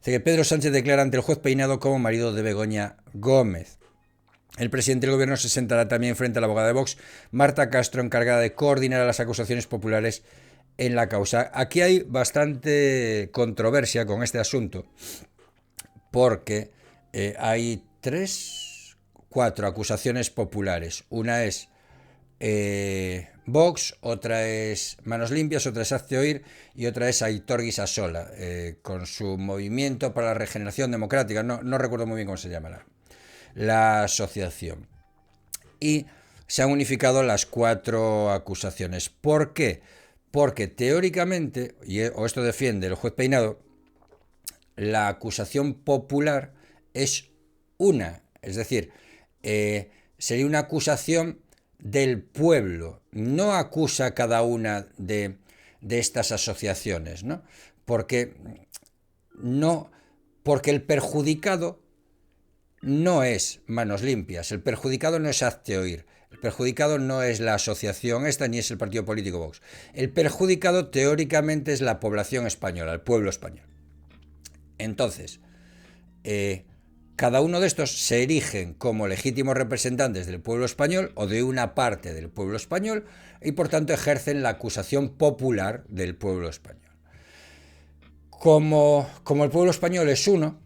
Dice que Pedro Sánchez declara ante el juez Peinado como marido de Begoña Gómez. El presidente del gobierno se sentará también frente a la abogada de Vox, Marta Castro, encargada de coordinar las acusaciones populares en la causa. Aquí hay bastante controversia con este asunto, porque hay cuatro acusaciones populares. Una es Vox, otra es Manos Limpias, otra es Hazte Oír y otra es Aitor Guisasola, con su Movimiento para la Regeneración Democrática. No recuerdo muy bien cómo se llama la asociación. Y se han unificado las cuatro acusaciones. ¿Por qué? Porque teóricamente, o esto defiende el juez Peinado, la acusación popular es una. Es decir, sería una acusación del pueblo. No acusa a cada una de estas asociaciones, ¿no? Porque el perjudicado no es Manos Limpias, el perjudicado no es Hazte Oír, el perjudicado no es la asociación esta ni es el partido político Vox. El perjudicado teóricamente es la población española, el pueblo español. Entonces, cada uno de estos se erigen como legítimos representantes del pueblo español o de una parte del pueblo español y por tanto ejercen la acusación popular del pueblo español. Como el pueblo español es uno,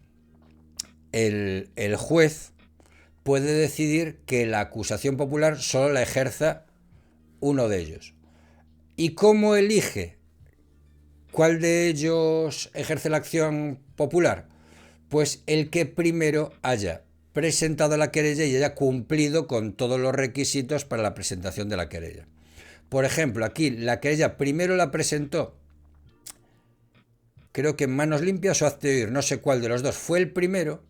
el juez puede decidir que la acusación popular solo la ejerza uno de ellos. ¿Y cómo elige cuál de ellos ejerce la acción popular? Pues el que primero haya presentado la querella y haya cumplido con todos los requisitos para la presentación de la querella. Por ejemplo, aquí la querella primero la presentó, creo que Manos Limpias o Hazte Oír, no sé cuál de los dos, fue el primero,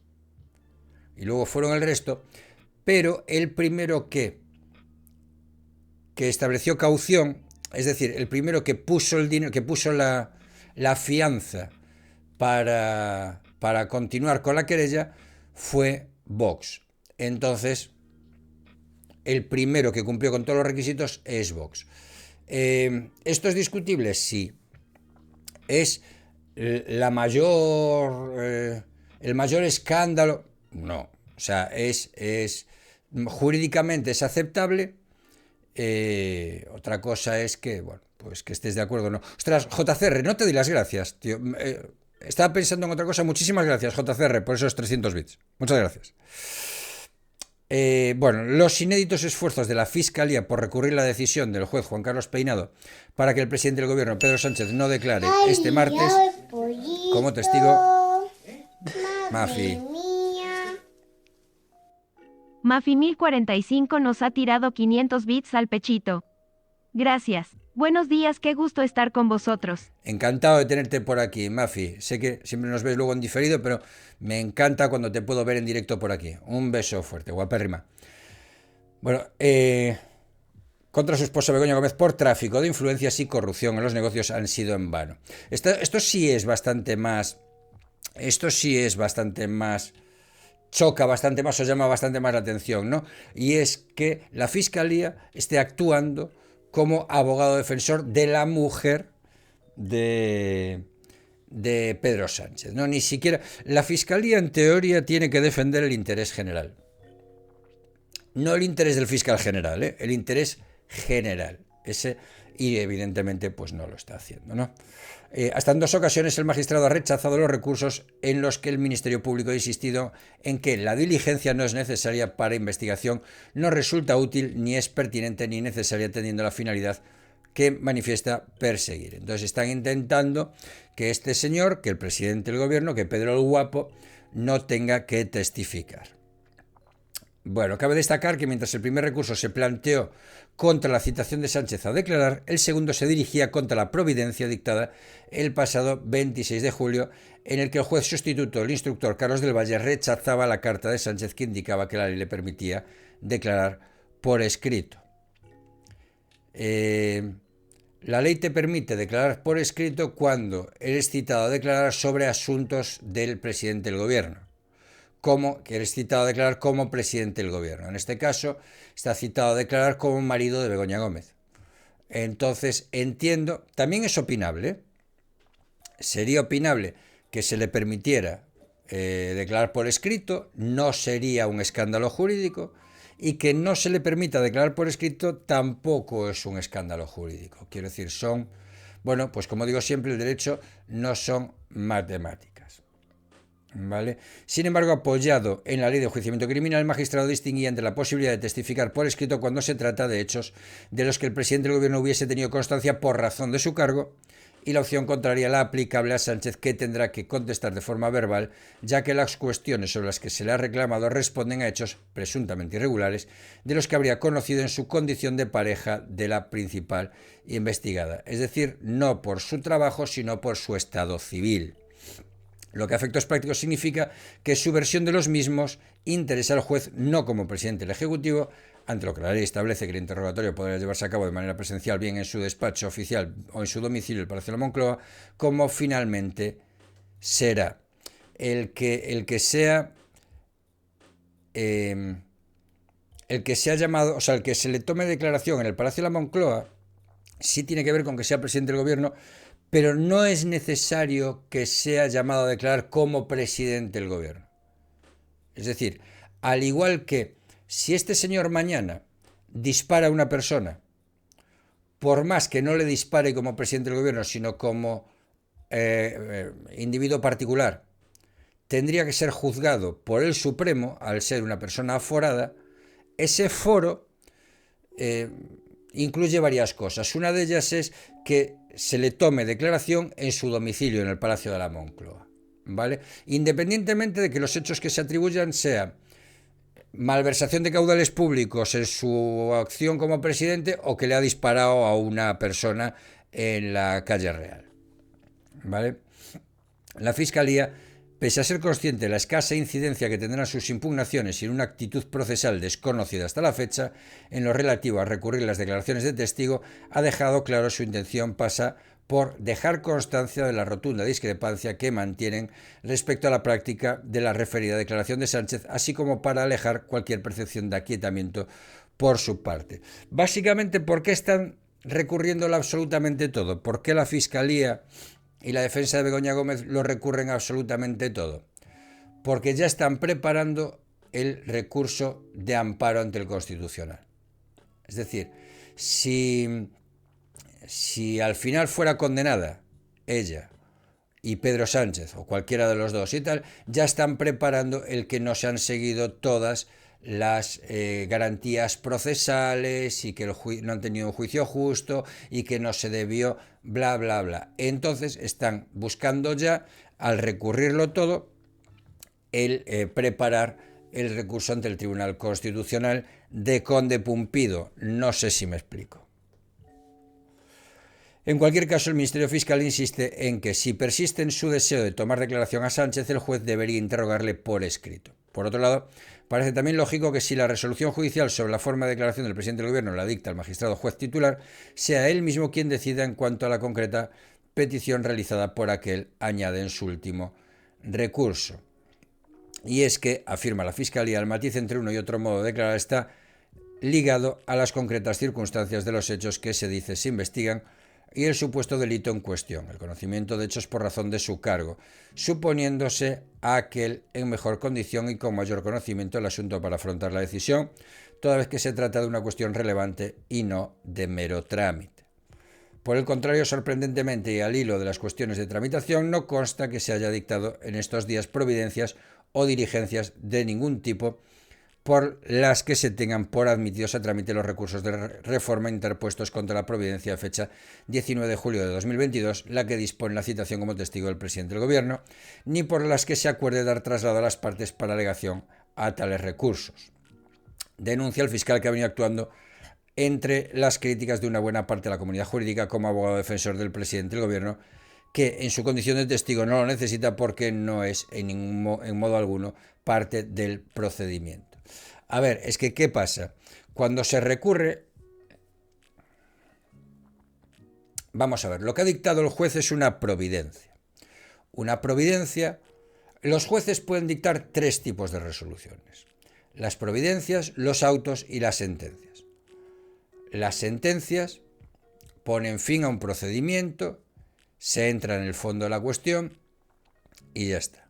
y luego fueron el resto, pero el primero que estableció caución, es decir, el primero que puso el dinero, que puso la fianza para continuar con la querella, fue Vox. Entonces, el primero que cumplió con todos los requisitos es Vox. ¿Esto es discutible? Sí. ¿Es el mayor escándalo? No. O sea, jurídicamente es aceptable. Otra cosa es que, bueno, pues que estés de acuerdo o no. Ostras, JCR, no te di las gracias, tío. Estaba pensando en otra cosa. Muchísimas gracias, JCR, por esos 300 bits. Muchas gracias. Bueno, los inéditos esfuerzos de la Fiscalía por recurrir la decisión del juez Juan Carlos Peinado para que el presidente del gobierno, Pedro Sánchez, no declare este martes como testigo. Mafi. Mafi 1045 nos ha tirado 500 bits al pechito. Gracias. Buenos días, qué gusto estar con vosotros. Encantado de tenerte por aquí, Mafi. Sé que siempre nos ves luego en diferido, pero me encanta cuando te puedo ver en directo por aquí. Un beso fuerte, guapérrima. Bueno, contra su esposa Begoña Gómez por tráfico de influencias y corrupción en los negocios han sido en vano. Esto sí es bastante más... choca bastante más o llama bastante más la atención, ¿no? Y es que la Fiscalía esté actuando como abogado defensor de la mujer de Pedro Sánchez, ¿no? Ni siquiera... La Fiscalía, en teoría, tiene que defender el interés general. No el interés del fiscal general, el interés general. Y evidentemente, pues no lo está haciendo, ¿no? Hasta en 2 ocasiones el magistrado ha rechazado los recursos en los que el Ministerio Público ha insistido en que la diligencia no es necesaria para investigación, no resulta útil ni es pertinente ni necesaria teniendo la finalidad que manifiesta perseguir. Entonces están intentando que este señor, que el presidente del gobierno, que Pedro el Guapo, no tenga que testificar. Bueno, cabe destacar que mientras el primer recurso se planteó contra la citación de Sánchez a declarar, el segundo se dirigía contra la providencia dictada el pasado 26 de julio, en el que el juez sustituto, el instructor Carlos del Valle, rechazaba la carta de Sánchez que indicaba que la ley le permitía declarar por escrito. La ley te permite declarar por escrito cuando eres citado a declarar sobre asuntos del presidente del gobierno. Como que eres citado a declarar como presidente del gobierno. En este caso, está citado a declarar como marido de Begoña Gómez. Entonces, entiendo, también es opinable, sería opinable que se le permitiera declarar por escrito no sería un escándalo jurídico, y que no se le permita declarar por escrito tampoco es un escándalo jurídico. Quiero decir, son, bueno, pues como digo siempre, el derecho no son matemáticas. ¿Vale? Sin embargo, apoyado en la ley de enjuiciamiento criminal, el magistrado distinguía entre la posibilidad de testificar por escrito cuando se trata de hechos de los que el presidente del gobierno hubiese tenido constancia por razón de su cargo, y la opción contraria, la aplicable a Sánchez, que tendrá que contestar de forma verbal, ya que las cuestiones sobre las que se le ha reclamado responden a hechos presuntamente irregulares de los que habría conocido en su condición de pareja de la principal investigada, es decir, no por su trabajo, sino por su estado civil. Lo que a efectos prácticos significa que su versión de los mismos interesa al juez no como presidente del Ejecutivo, ante lo que la ley establece que el interrogatorio podrá llevarse a cabo de manera presencial, bien en su despacho oficial o en su domicilio, el Palacio de la Moncloa, como finalmente será. El que sea llamado, o sea, el que se le tome declaración en el Palacio de la Moncloa, sí tiene que ver con que sea presidente del gobierno, pero no es necesario que sea llamado a declarar como presidente del gobierno. Es decir, al igual que si este señor mañana dispara a una persona, por más que no le dispare como presidente del gobierno, sino como individuo particular, tendría que ser juzgado por el Supremo, al ser una persona aforada, ese foro incluye varias cosas. Una de ellas es que se le tome declaración en su domicilio, en el Palacio de la Moncloa, ¿vale? Independientemente de que los hechos que se atribuyan sean malversación de caudales públicos en su acción como presidente, o que le ha disparado a una persona en la calle Real, ¿vale? La Fiscalía, pese a ser consciente de la escasa incidencia que tendrán sus impugnaciones y en una actitud procesal desconocida hasta la fecha, en lo relativo a recurrir las declaraciones de testigo, ha dejado claro su intención pasa por dejar constancia de la rotunda discrepancia que mantienen respecto a la práctica de la referida declaración de Sánchez, así como para alejar cualquier percepción de aquietamiento por su parte. Básicamente, ¿por qué están recurriéndolo absolutamente todo? ¿Por qué la Fiscalía y la defensa de Begoña Gómez lo recurren absolutamente todo? Porque ya están preparando el recurso de amparo ante el Constitucional. Es decir, si al final fuera condenada ella y Pedro Sánchez, o cualquiera de los dos y tal, ya están preparando el que no se han seguido todas las garantías procesales, y que no han tenido un juicio justo, y que no se debió, bla, bla, bla. Entonces están buscando ya, al recurrirlo todo, el preparar el recurso ante el Tribunal Constitucional de Conde Pumpido. No sé si me explico. En cualquier caso, el Ministerio Fiscal insiste en que si persiste en su deseo de tomar declaración a Sánchez, el juez debería interrogarle por escrito. Por otro lado, parece también lógico que si la resolución judicial sobre la forma de declaración del presidente del gobierno la dicta el magistrado juez titular, sea él mismo quien decida en cuanto a la concreta petición realizada por aquel, añade en su último recurso. Y es que, afirma la Fiscalía, el matiz entre uno y otro modo de declarar está ligado a las concretas circunstancias de los hechos que se dice se investigan y el supuesto delito en cuestión, el conocimiento de hechos por razón de su cargo, suponiéndose a aquel en mejor condición y con mayor conocimiento del asunto para afrontar la decisión, toda vez que se trata de una cuestión relevante y no de mero trámite. Por el contrario, sorprendentemente, y al hilo de las cuestiones de tramitación, no consta que se haya dictado en estos días providencias o diligencias de ningún tipo por las que se tengan por admitidos a trámite los recursos de reforma interpuestos contra la providencia de fecha 19 de julio de 2022, la que dispone la citación como testigo del presidente del gobierno, ni por las que se acuerde dar traslado a las partes para alegación a tales recursos. Denuncia el fiscal que ha venido actuando entre las críticas de una buena parte de la comunidad jurídica como abogado defensor del presidente del gobierno, que en su condición de testigo no lo necesita porque no es en modo alguno parte del procedimiento. A ver, es que ¿qué pasa? Cuando se recurre... Vamos a ver, lo que ha dictado el juez es una providencia. Una providencia... Los jueces pueden dictar tres tipos de resoluciones: las providencias, los autos y las sentencias. Las sentencias ponen fin a un procedimiento, se entra en el fondo de la cuestión y ya está.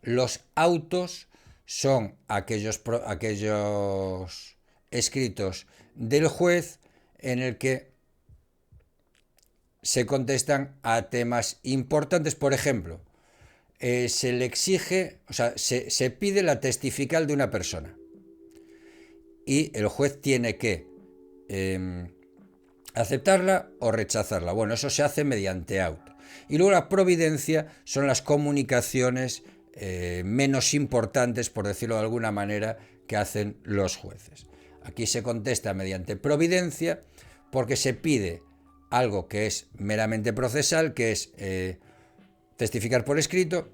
Los autos son aquellos escritos del juez en el que se contestan a temas importantes. Por ejemplo, se le exige, o sea, se pide la testifical de una persona y el juez tiene que aceptarla o rechazarla. Bueno, eso se hace mediante auto. Y luego la providencia son las comunicaciones menos importantes, por decirlo de alguna manera, que hacen los jueces. Aquí se contesta mediante providencia porque se pide algo que es meramente procesal, que es testificar por escrito,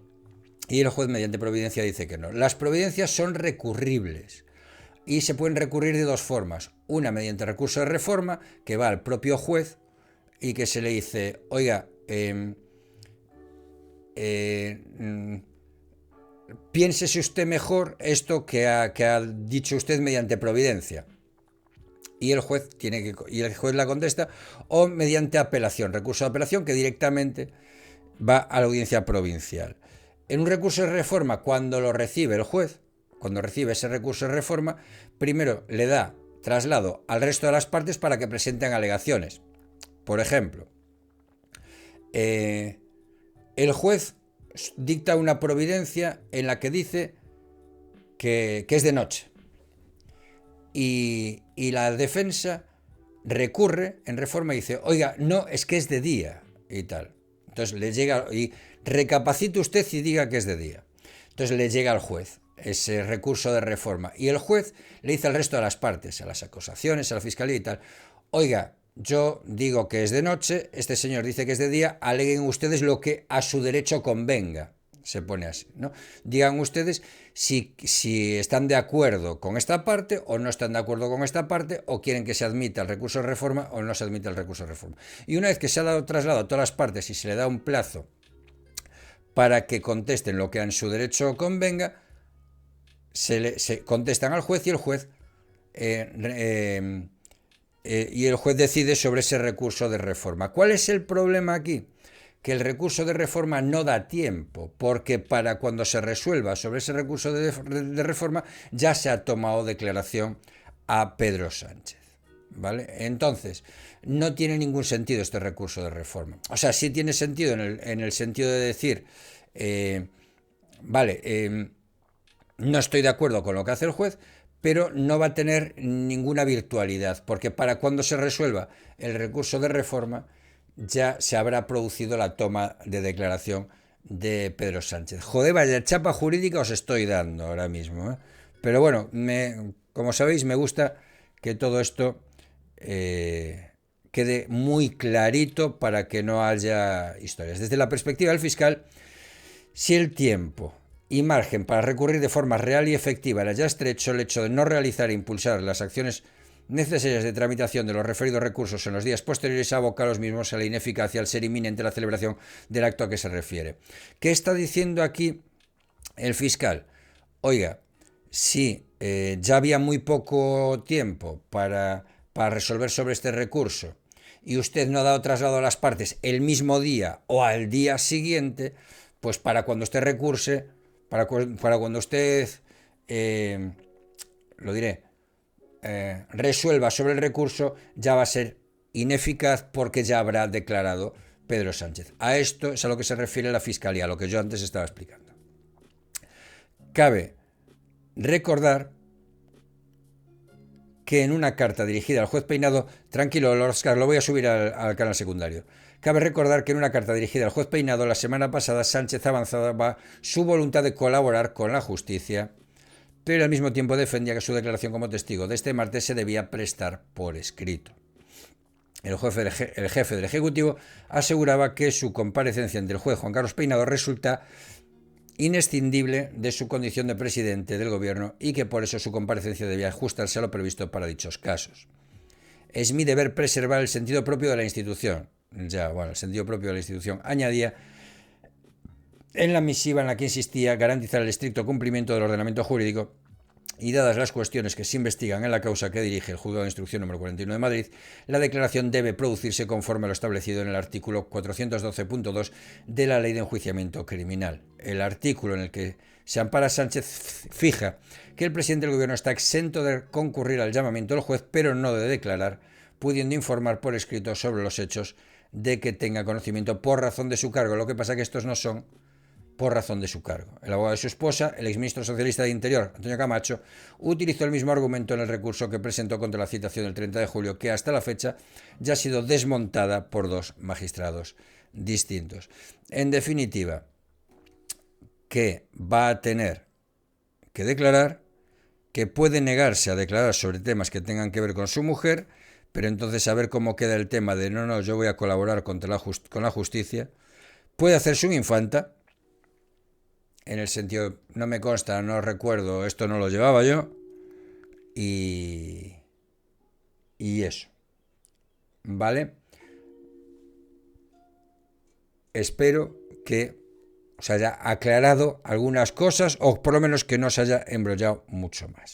y el juez mediante providencia dice que no. Las providencias son recurribles y se pueden recurrir de dos formas. Una mediante recurso de reforma, que va al propio juez y que se le dice, oiga, piénsese usted mejor esto que ha dicho usted mediante providencia. Y el juez la contesta, o mediante apelación, recurso de apelación que directamente va a la audiencia provincial. En un recurso de reforma, cuando lo recibe el juez, cuando recibe ese recurso de reforma, primero le da traslado al resto de las partes para que presenten alegaciones. Por ejemplo, el juez dicta una providencia en la que dice que es de noche. Y la defensa recurre en reforma y dice, oiga, no, es que es de día y tal. Entonces le llega, y recapacite usted y diga que es de día. Entonces le llega al juez ese recurso de reforma y el juez le dice al resto de las partes, a las acusaciones, a la fiscalía y tal, oiga, yo digo que es de noche, este señor dice que es de día, aleguen ustedes lo que a su derecho convenga. Se pone así, ¿no? Digan ustedes si están de acuerdo con esta parte o no están de acuerdo con esta parte, o quieren que se admita el recurso de reforma o no se admita el recurso de reforma. Y una vez que se ha dado traslado a todas las partes y se le da un plazo para que contesten lo que en su derecho convenga, se contestan al juez y el juez decide sobre ese recurso de reforma. ¿Cuál es el problema aquí? Que el recurso de reforma no da tiempo, porque para cuando se resuelva sobre ese recurso de reforma ya se ha tomado declaración a Pedro Sánchez, ¿vale? Entonces, no tiene ningún sentido este recurso de reforma. O sea, sí tiene sentido en el sentido de decir, no estoy de acuerdo con lo que hace el juez, pero no va a tener ninguna virtualidad, porque para cuando se resuelva el recurso de reforma ya se habrá producido la toma de declaración de Pedro Sánchez. Joder, vaya chapa jurídica os estoy dando ahora mismo, ¿eh? Pero bueno, como sabéis, me gusta que todo esto quede muy clarito para que no haya historias. Desde la perspectiva del fiscal, si el tiempo y margen para recurrir de forma real y efectiva era ya estrecho, el hecho de no realizar e impulsar las acciones necesarias de tramitación de los referidos recursos en los días posteriores aboca a los mismos a la ineficacia al ser inminente la celebración del acto a que se refiere. ¿Qué está diciendo aquí el fiscal? Oiga, si ya había muy poco tiempo para resolver sobre este recurso y usted no ha dado traslado a las partes el mismo día o al día siguiente, pues para cuando usted recurse, para cuando usted, resuelva sobre el recurso, ya va a ser ineficaz porque ya habrá declarado Pedro Sánchez. A esto es a lo que se refiere la Fiscalía, a lo que yo antes estaba explicando. Cabe recordar que en una carta dirigida al juez Peinado, tranquilo, Oscar, lo voy a subir al canal secundario. Cabe recordar que en una carta dirigida al juez Peinado, la semana pasada Sánchez avanzaba su voluntad de colaborar con la justicia, pero al mismo tiempo defendía que su declaración como testigo de este martes se debía prestar por escrito. El jefe del Ejecutivo aseguraba que su comparecencia ante el juez Juan Carlos Peinado resulta inescindible de su condición de presidente del gobierno y que por eso su comparecencia debía ajustarse a lo previsto para dichos casos. Es mi deber preservar el sentido propio de la institución. El sentido propio de la institución, añadía en la misiva en la que insistía garantizar el estricto cumplimiento del ordenamiento jurídico y dadas las cuestiones que se investigan en la causa que dirige el Juzgado de Instrucción número 41 de Madrid, la declaración debe producirse conforme a lo establecido en el artículo 412.2 de la Ley de Enjuiciamiento Criminal. El artículo en el que se ampara Sánchez fija que el presidente del gobierno está exento de concurrir al llamamiento del juez, pero no de declarar, pudiendo informar por escrito sobre los hechos de que tenga conocimiento por razón de su cargo. Lo que pasa es que estos no son por razón de su cargo. El abogado de su esposa, el exministro socialista de Interior, Antonio Camacho, utilizó el mismo argumento en el recurso que presentó contra la citación del 30 de julio, que hasta la fecha ya ha sido desmontada por dos magistrados distintos. En definitiva, que va a tener que declarar, que puede negarse a declarar sobre temas que tengan que ver con su mujer, pero entonces a ver cómo queda el tema de no, yo voy a colaborar con la justicia. Puede hacerse un infanta, en el sentido, no me consta, no recuerdo, esto no lo llevaba yo, y eso, ¿vale? Espero que os haya aclarado algunas cosas, o por lo menos que no os haya embrollado mucho más.